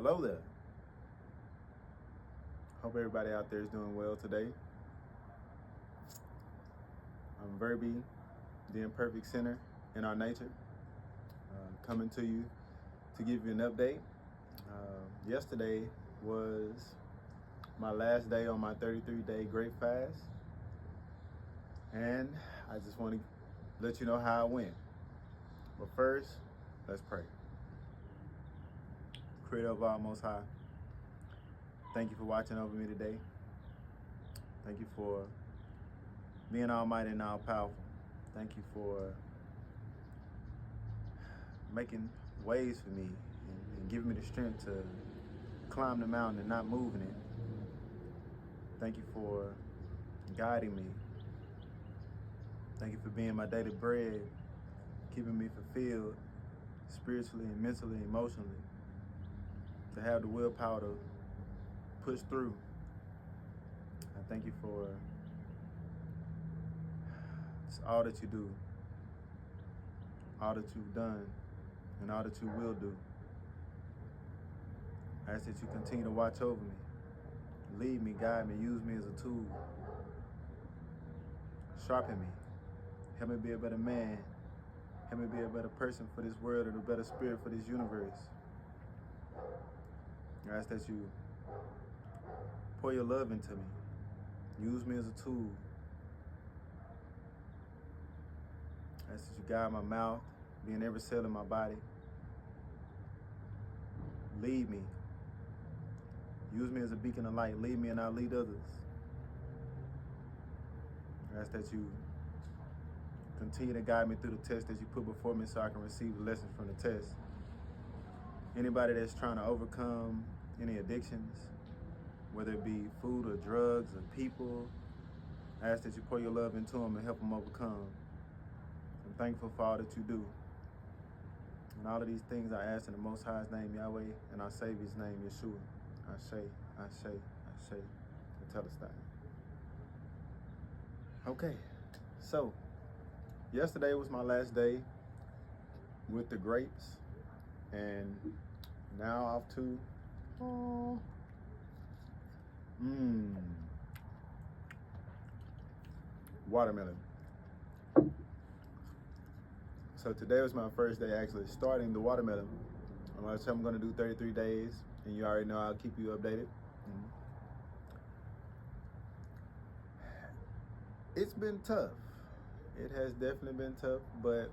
Hello there. Hope everybody out there is doing well today. I'm Verby, the imperfect sinner in our nature, coming to you to give you an update. Yesterday was my last day on my 33-day Grape fast, and I just want to let you know how it went. But first, let's pray. Creator of all Most High, thank you for watching over me today. Thank you for being almighty and all powerful. Thank you for making ways for me and giving me the strength to climb the mountain and not moving it. Thank you for guiding me. Thank you for being my daily bread, keeping me fulfilled spiritually and mentally and emotionally, to have the willpower to push through. I thank you for all that you do, all that you've done, and all that you will do. I ask that you continue to watch over me, lead me, guide me, use me as a tool, sharpen me, help me be a better man, help me be a better person for this world and a better spirit for this universe. I ask that you pour your love into me, use me as a tool. I ask that you guide my mouth, be in every cell in my body. Lead me. Use me as a beacon of light. Lead me and I'll lead others. I ask that you continue to guide me through the test that you put before me so I can receive the lessons from the test. Anybody that's trying to overcome any addictions, whether it be food or drugs or people, I ask that you pour your love into them and help them overcome. I'm thankful for all that you do. And all of these things I ask in the Most High's name, Yahweh, and our Savior's name, Yeshua. I say, and tell us that. Okay, so yesterday was my last day with the grapes, and now off to watermelon. So today was my first day actually starting the watermelon. I'm going to do 33 days, and you already know I'll keep you updated. It's been tough. It has definitely been tough, but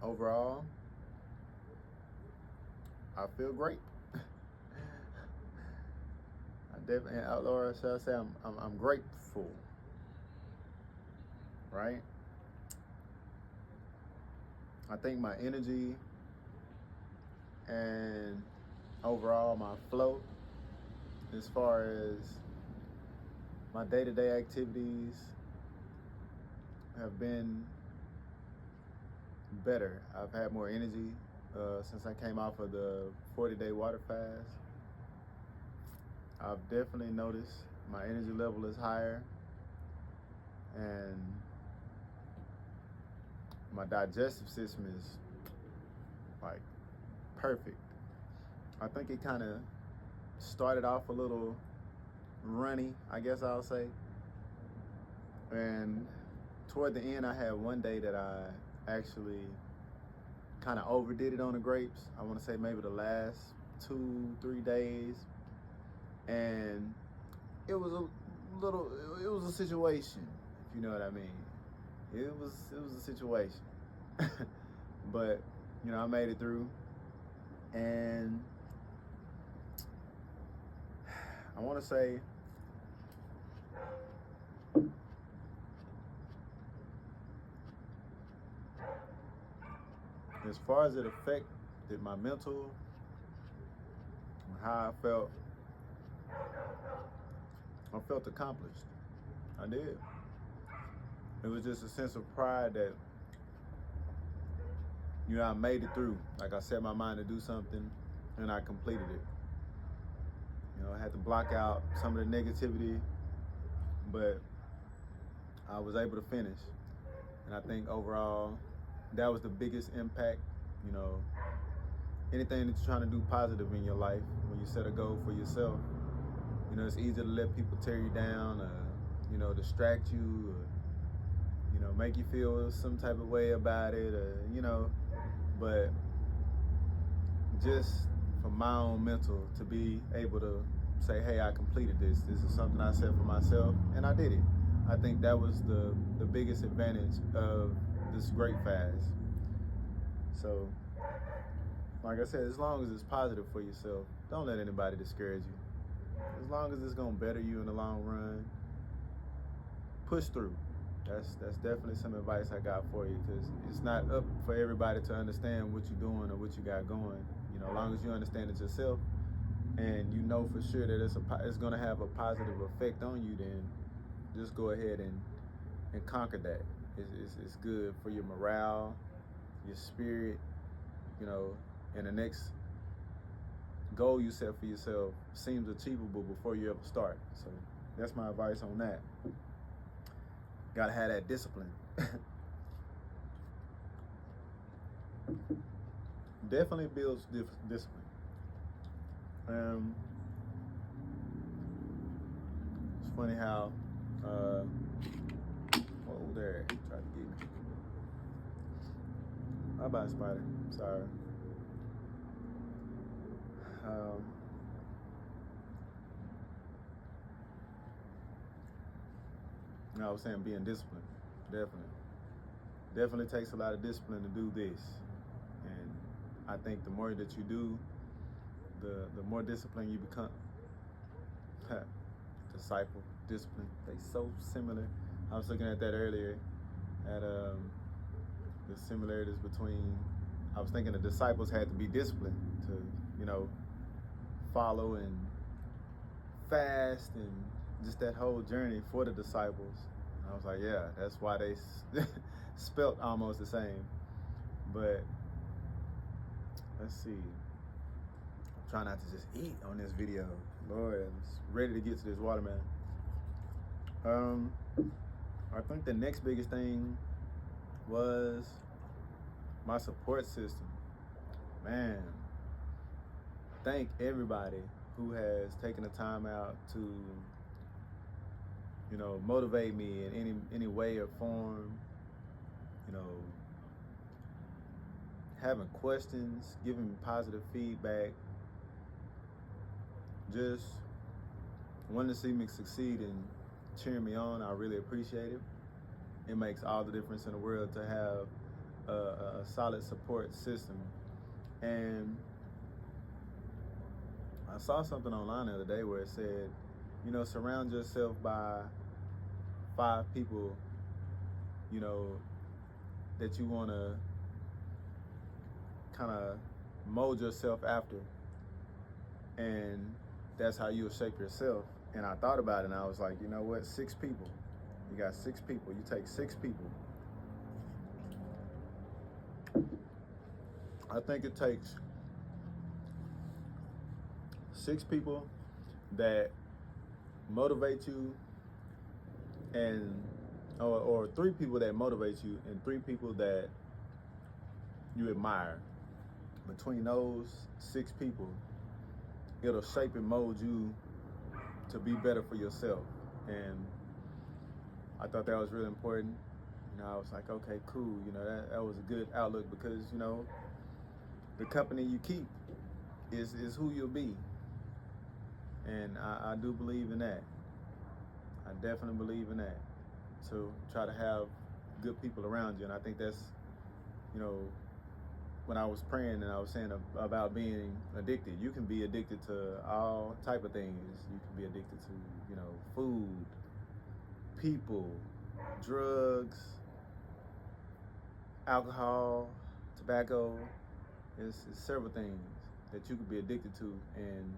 overall, I feel great. Or shall I say, I'm grateful, right? I think my energy and overall my flow, as far as my day-to-day activities, have been better. I've had more energy since I came off of the 40-day water fast. I've definitely noticed my energy level is higher, and my digestive system is like perfect. I think it kind of started off a little runny, I guess I'll say. And toward the end, I had one day that I actually kind of overdid it on the grapes. I want to say maybe the last 2-3 days. And it was a situation, if you know what I mean. It was a situation. But, you know, I made it through. And I want to say as far as it affected my mental, how I felt accomplished. I did. It was just a sense of pride that, you know, I made it through. Like, I set my mind to do something and I completed it. You know, I had to block out some of the negativity, but I was able to finish. And I think overall, that was the biggest impact, you know, anything that you're trying to do positive in your life, when you set a goal for yourself, you know, it's easy to let people tear you down, you know, distract you, or, you know, make you feel some type of way about it, you know, but just for my own mental, to be able to say, hey, I completed this. This is something I set for myself, and I did it. I think that was the biggest advantage of this Grape fast. So, like I said, as long as it's positive for yourself, don't let anybody discourage you. As long as it's gonna better you in the long run, push through. That's definitely some advice I got for you, because it's not up for everybody to understand what you're doing or what you got going. You know, as long as you understand it yourself and you know for sure that it's gonna have a positive effect on you, then just go ahead and conquer that. It's good for your morale, your spirit, you know, and the next goal you set for yourself seems achievable before you ever start. So that's my advice on that. Gotta have that discipline. Definitely builds discipline. It's funny how, oh, there, tried to get me. Bye-bye, spider. Sorry. I was saying being disciplined, definitely takes a lot of discipline to do this, and I think the more that you do, the more disciplined you become. Disciple, discipline, they so similar. I was looking at that earlier, at the similarities between, I was thinking the disciples had to be disciplined to, you know, follow and fast and just that whole journey for the disciples. I was like, yeah, that's why they spelt almost the same. But let's see. I'm trying not to just eat on this video. Lord, I'm ready to get to this watermelon. I think the next biggest thing was my support system. Man, thank everybody who has taken the time out to, you know, motivate me in any way or form. You know, having questions, giving me positive feedback, just wanting to see me succeed and cheering me on. I really appreciate it. It makes all the difference in the world to have a solid support system. And I saw something online the other day where it said, you know, surround yourself by 5 people, you know, that you want to kind of mold yourself after, and that's how you'll shape yourself. And I thought about it, and I was like, you know what, 6 people. You got 6 people. You take 6 people. I think it takes 6 people that motivate you, and or 3 people that motivate you, and 3 people that you admire. Between those 6 people, it'll shape and mold you to be better for yourself. And I thought that was really important. You know, I was like, okay, cool. You know, that was a good outlook, because, you know, the company you keep is who you'll be. And I do believe in that. I definitely believe in that. So try to have good people around you. And I think that's, you know, when I was praying and I was saying about being addicted, you can be addicted to all type of things. You can be addicted to, you know, food, people, drugs, alcohol, tobacco. It's several things that you could be addicted to. And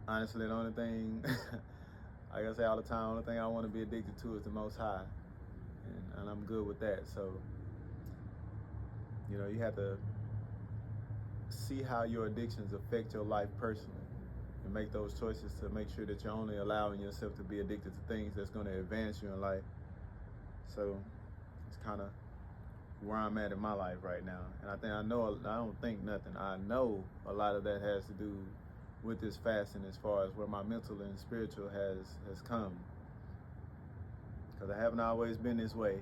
honestly, the only thing, like I say all the time, the only thing I want to be addicted to is the Most High. And I'm good with that. So, you know, you have to see how your addictions affect your life personally, and make those choices to make sure that you're only allowing yourself to be addicted to things that's going to advance you in life. So it's kind of where I'm at in my life right now. And I don't think nothing. I know a lot of that has to do with this fasting as far as where my mental and spiritual has come. Because I haven't always been this way.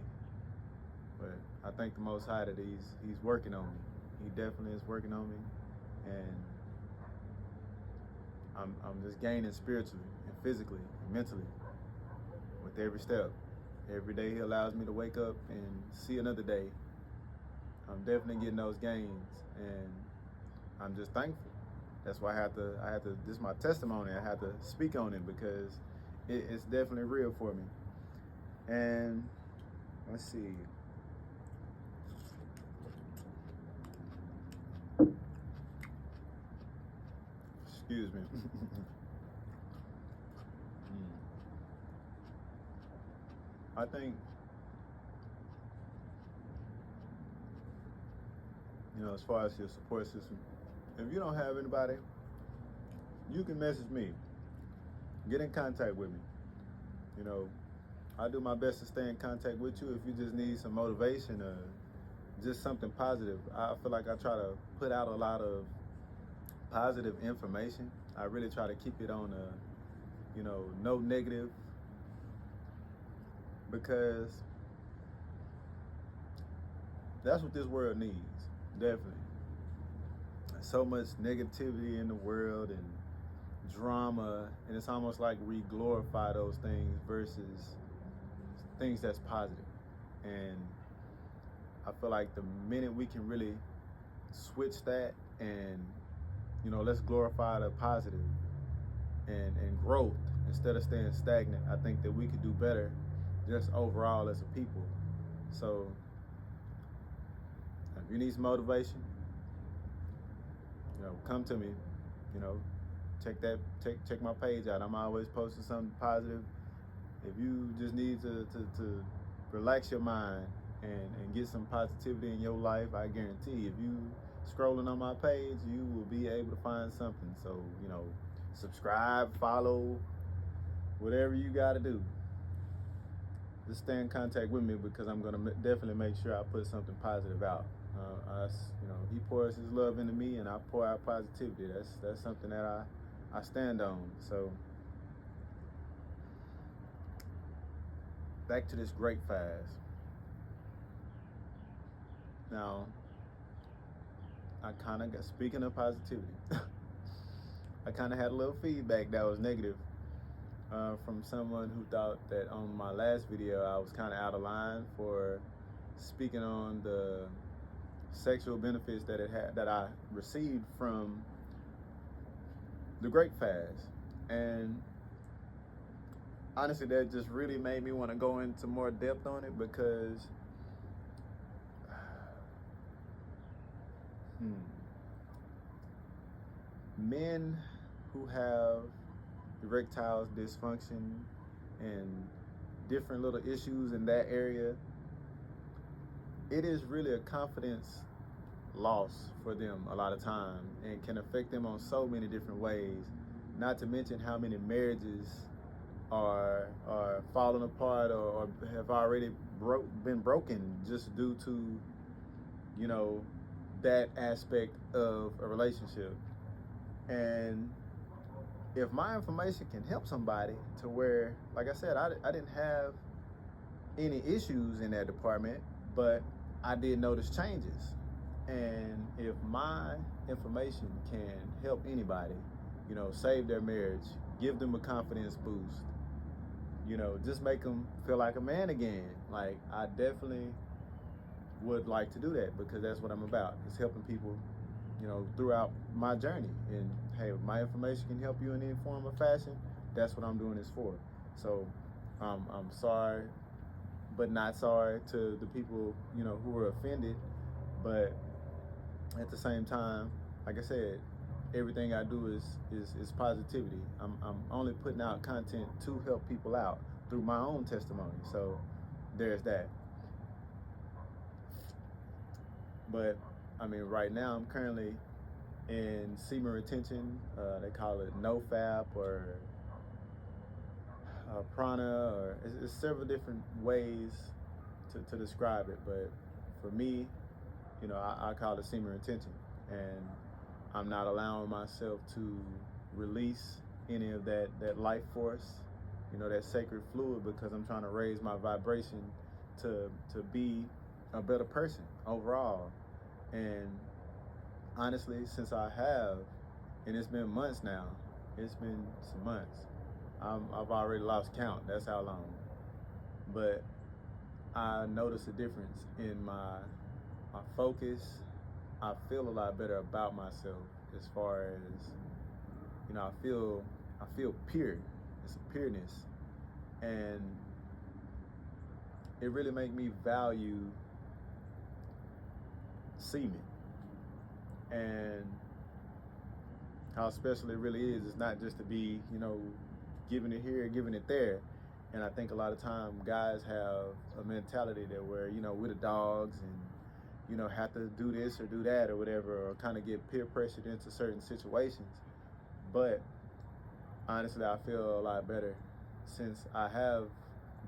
But I thank the Most High that he's working on me. He definitely is working on me. And I'm just gaining spiritually and physically and mentally with every step. Every day he allows me to wake up and see another day. I'm definitely getting those gains, and I'm just thankful. That's why I have to, this is my testimony, I have to speak on it because it's definitely real for me. And let's see. Excuse me. I think, as far as your support system, if you don't have anybody, you can message me. Get in contact with me. I do my best to stay in contact with you if you just need some motivation or just something positive. I feel like I try to put out a lot of positive information. I really try to keep it on no negative, because that's what this world needs, definitely. There's so much negativity in the world and drama, and it's almost like we glorify those things versus things that's positive. And I feel like the minute we can really switch that and let's glorify the positive and growth instead of staying stagnant, I think that we could do better just overall as a people. So if you need some motivation, come to me. Check my page out. I'm always posting something positive. If you just need to relax your mind and get some positivity in your life, I guarantee if you scrolling on my page, you will be able to find something. So, subscribe, follow, whatever you got to do. Just stay in contact with me, because I'm going to definitely make sure I put something positive out. He pours his love into me, and I pour out positivity. That's something that I stand on. So back to this Grape fast. Now, I kind of got, speaking of positivity, I kind of had a little feedback that was negative from someone who thought that on my last video I was kind of out of line for speaking on the sexual benefits that I received from the Grape fast. And honestly, that just really made me want to go into more depth on it, because men who have erectile dysfunction and different little issues in that area, it is really a confidence loss for them a lot of time, and can affect them on so many different ways, not to mention how many marriages are falling apart or have already been broken just due to that aspect of a relationship. And if my information can help somebody to where, like I said, I didn't have any issues in that department, but I did notice changes. And if my information can help anybody, save their marriage, give them a confidence boost, just make them feel like a man again, like, I definitely would like to do that, because that's what I'm about. It's helping people, throughout my journey. And hey, if my information can help you in any form or fashion, that's what I'm doing this for. So I'm sorry, but not sorry to the people, who were offended. But at the same time, like I said, everything I do is positivity. I'm only putting out content to help people out through my own testimony. So there's that. But I mean, right now I'm currently in semen retention. They call it NoFap or prana, or it's several different ways to describe it. But for me, I call it semen retention, and I'm not allowing myself to release any of that life force, that sacred fluid, because I'm trying to raise my vibration to be a better person overall. And honestly, since I have, and it's been months now, it's been some months, I've already lost count. That's how long. But I notice a difference in my focus. I feel a lot better about myself, as far as, I feel pure. It's a pureness, and it really makes me value semen and how special it really is. It's not just to be, giving it here, giving it there. And I think a lot of time guys have a mentality that where, we're the dogs and, have to do this or do that or whatever, or kind of get peer pressured into certain situations. But honestly, I feel a lot better since I have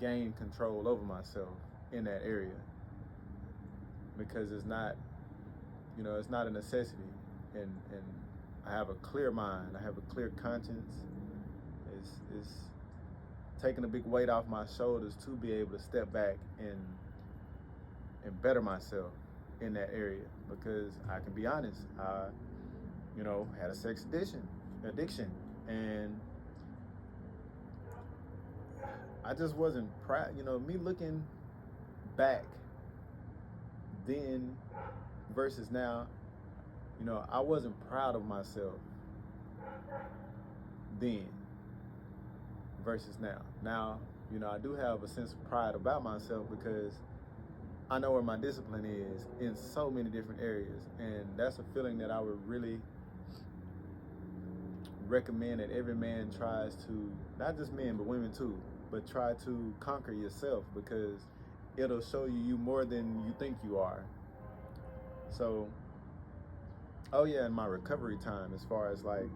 gained control over myself in that area, because it's not a necessity, and I have a clear mind, I have a clear conscience. It's taking a big weight off my shoulders to be able to step back and better myself in that area, because I can be honest, I had a sex addiction, and I just wasn't proud. Me looking back then versus now, I wasn't proud of myself then versus now. Now, I do have a sense of pride about myself, because I know where my discipline is in so many different areas, and that's a feeling that I would really recommend that every man tries to, not just men but women too, but try to conquer yourself, because it'll show you more than you think you are. So, oh yeah, in my recovery time, as far as like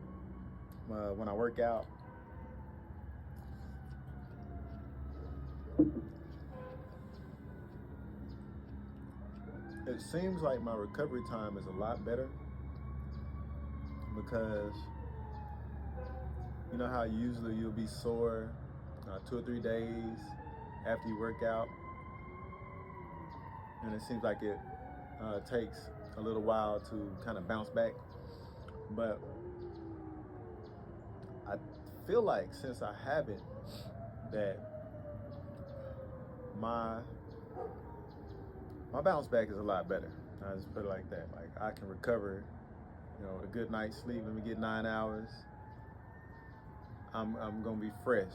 when I work out, it seems like my recovery time is a lot better, because you know how usually you'll be sore 2 or 3 days after you work out, and it seems like it takes a little while to kind of bounce back. But I feel like since I haven't, that my bounce back is a lot better. I just put it like that. Like, I can recover, a good night's sleep. Let me get 9 hours. I'm gonna be fresh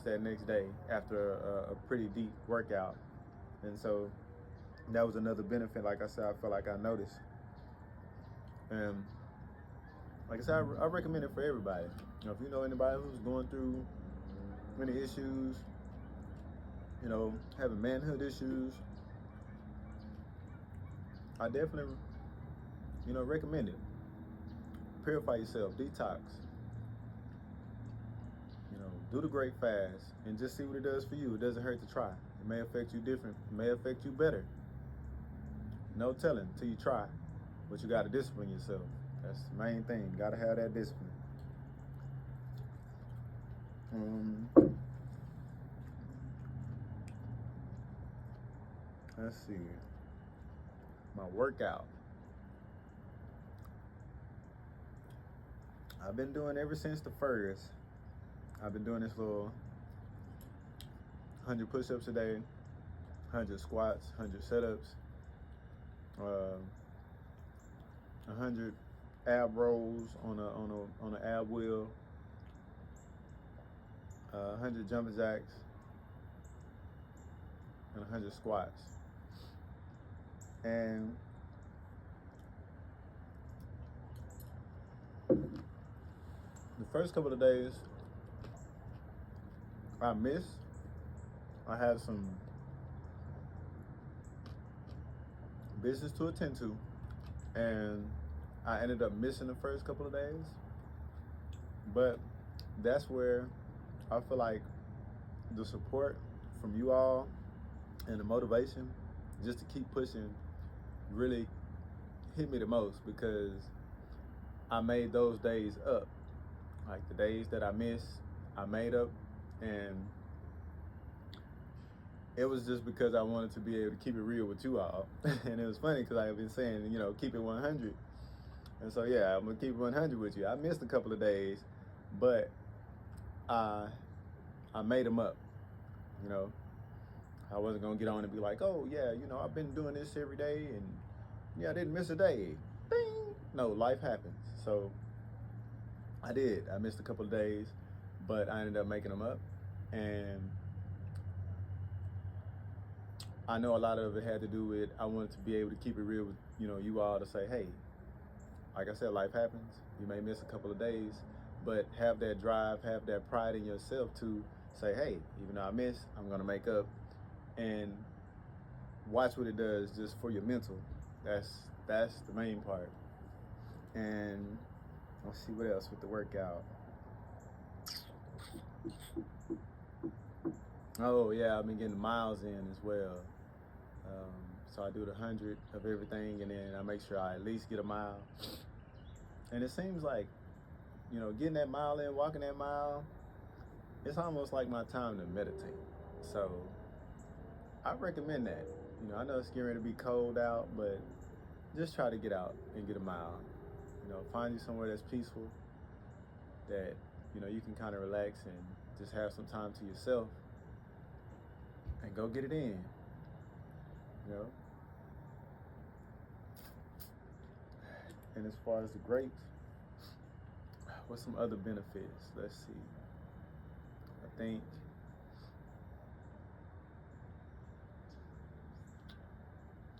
that next day after a pretty deep workout. And so that was another benefit. Like I said, I feel like I noticed. And like I said, I recommend it for everybody. If you know anybody who's going through many issues, having manhood issues, I definitely, recommend it. Purify yourself, detox. Do the Grape fast and just see what it does for you. It doesn't hurt to try. It may affect you different. It may affect you better. No telling till you try. But you got to discipline yourself. That's the main thing. You got to have that discipline. Let's see. My workout. I've been doing ever since the first. I've been doing this little 100 push-ups a day, 100 squats, 100 sit-ups, 100 ab rolls on an ab wheel, 100 jumping jacks, and 100 squats. And the first couple of days I missed. I had some business to attend to, and I ended up missing the first couple of days. But that's where I feel like the support from you all and the motivation just to keep pushing really hit me the most, because I made those days up. Like the days that I missed, I made up, and it was just because I wanted to be able to keep it real with you all. And it was funny because I've been saying, keep it 100. And so, yeah, I'm going to keep it 100 with you. I missed a couple of days, but I made them up. I wasn't going to get on and be like, oh, yeah, I've been doing this every day, and yeah, I didn't miss a day. Ding! No, life happens. So I did. I missed a couple of days, but I ended up making them up. And I know a lot of it had to do with, I wanted to be able to keep it real with, you all, to say, hey, like I said, life happens. You may miss a couple of days, but have that drive, have that pride in yourself to say, hey, even though I miss, I'm going to make up. And watch what it does just for your mental. That's the main part. And let's see what else with the workout. Oh yeah, I've been getting miles in as well. So I do the 100 of everything, and then I make sure I at least get a mile. And it seems like, getting that mile in, walking that mile, it's almost like my time to meditate. So I recommend that. I know it's getting ready to be cold out, but just try to get out and get a mile. Find you somewhere that's peaceful, that, you can kind of relax and just have some time to yourself, and go get it in, And as far as the grapes, what's some other benefits? Let's see. I think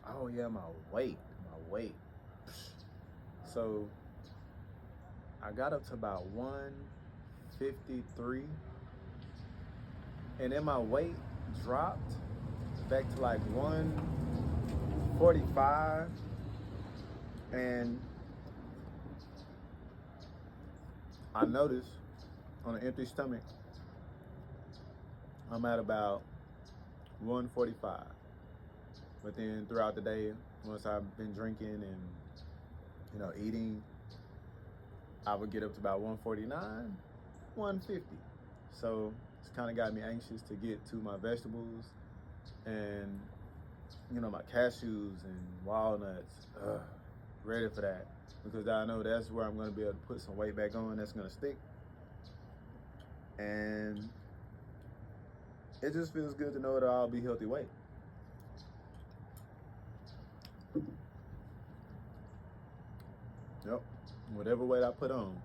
oh yeah, my weight. So I got up to about 153, and then my weight dropped back to like 145, and I noticed on an empty stomach, I'm at about 145. But then throughout the day, once I've been drinking and, eating, I would get up to about 149, 150. So it's kind of got me anxious to get to my vegetables and, my cashews and walnuts. Ready for that, because I know that's where I'm going to be able to put some weight back on that's going to stick. And it just feels good to know that I'll be healthy weight. Yep, whatever weight I put on,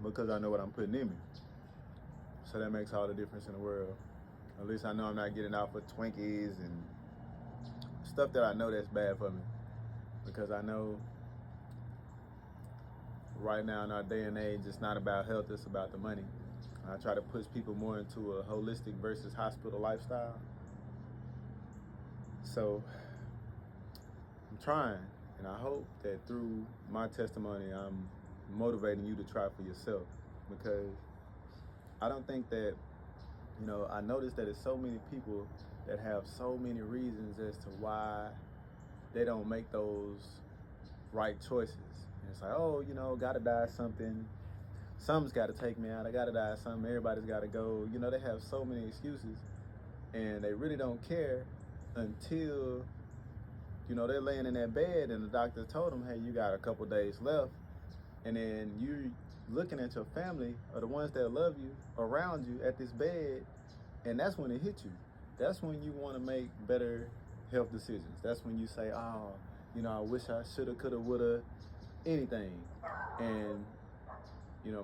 because I know what I'm putting in me. So that makes all the difference in the world. At least I know I'm not getting out for Twinkies and stuff that I know that's bad for me. Because I know right now in our day and age, it's not about health, it's about the money. I try to push people more into a holistic versus hospital lifestyle. So I'm trying, and I hope that through my testimony, I'm motivating you to try for yourself. Because I don't think that, I noticed that there's so many people that have so many reasons as to why they don't make those right choices. And it's like, oh, gotta die something. Something's gotta take me out. I gotta die something. Everybody's gotta go. They have so many excuses, and they really don't care until, they're laying in that bed and the doctor told them, hey, you got a couple days left. And then you looking at your family or the ones that love you around you at this bed, and that's when it hits you. That's when you want to make better health decisions. That's when you say, oh, I wish I shoulda, coulda, woulda, anything. And,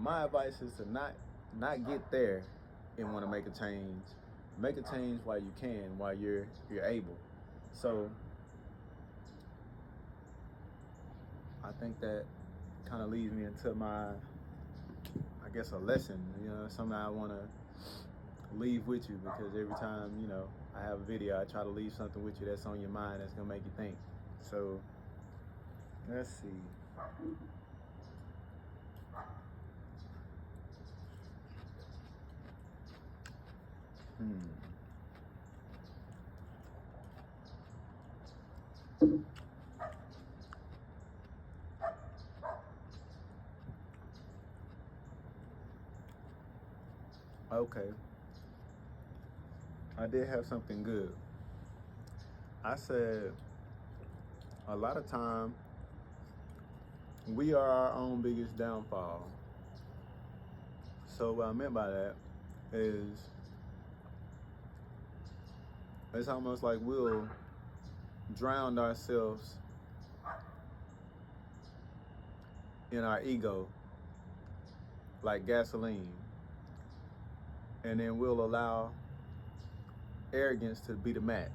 my advice is to not get there and want to make a change. Make a change while you can, while you're able. So I think that kind of leads me into my, I guess, a lesson, something I want to leave with you, because every time, I have a video, I try to leave something with you that's on your mind that's going to make you think. So let's see. Okay, I did have something good. I said a lot of time we are our own biggest downfall. So what I meant by that is it's almost like we'll drown ourselves in our ego like gasoline, and then we'll allow arrogance to be the match,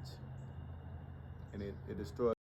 and it destroys